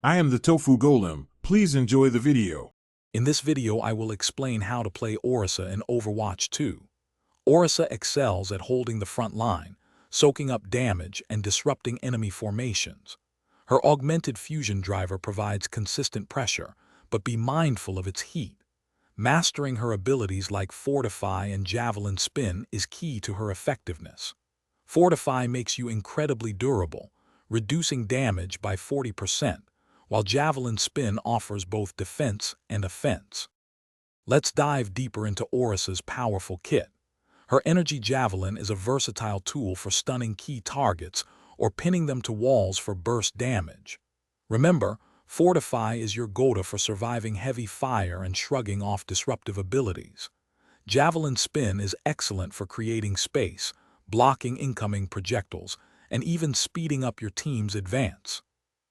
I am the Tofu Golem. Please enjoy the video. In this video, I will explain how to play Orisa in Overwatch 2. Orisa excels at holding the front line, soaking up damage and disrupting enemy formations. Her augmented fusion driver provides consistent pressure, but be mindful of its heat. Mastering her abilities like Fortify and Javelin Spin is key to her effectiveness. Fortify makes you incredibly durable, reducing damage by 40%, while Javelin Spin offers both defense and offense. Let's dive deeper into Orisa's powerful kit. Her Energy Javelin is a versatile tool for stunning key targets or pinning them to walls for burst damage. Remember, Fortify is your go-to for surviving heavy fire and shrugging off disruptive abilities. Javelin Spin is excellent for creating space, blocking incoming projectiles, and even speeding up your team's advance.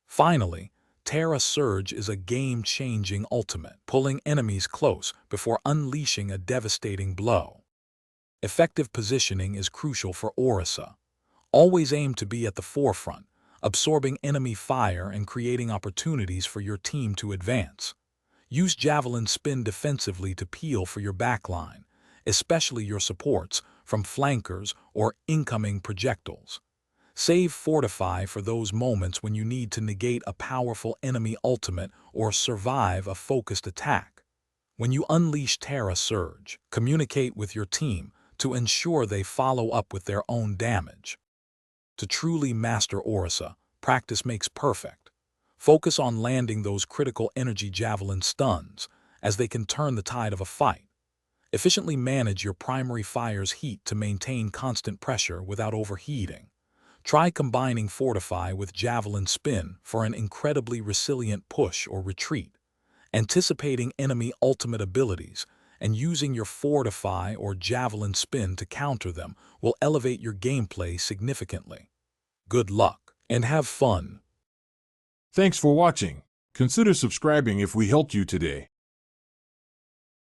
Finally, Terra Surge is a game-changing ultimate, pulling enemies close before unleashing a devastating blow. Effective positioning is crucial for Orisa. Always aim to be at the forefront, absorbing enemy fire and creating opportunities for your team to advance. Use Javelin Spin defensively to peel for your backline, especially your supports, from flankers or incoming projectiles. Save Fortify for those moments when you need to negate a powerful enemy ultimate or survive a focused attack. When you unleash Terra Surge, communicate with your team to ensure they follow up with their own damage. To truly master Orisa, practice makes perfect. Focus on landing those critical Energy Javelin stuns, as they can turn the tide of a fight. Efficiently manage your primary fire's heat to maintain constant pressure without overheating. Try combining Fortify with Javelin Spin for an incredibly resilient push or retreat. Anticipating enemy ultimate abilities and using your Fortify or Javelin Spin to counter them will elevate your gameplay significantly. Good luck, and have fun! Thanks for watching. Consider subscribing if we helped you today.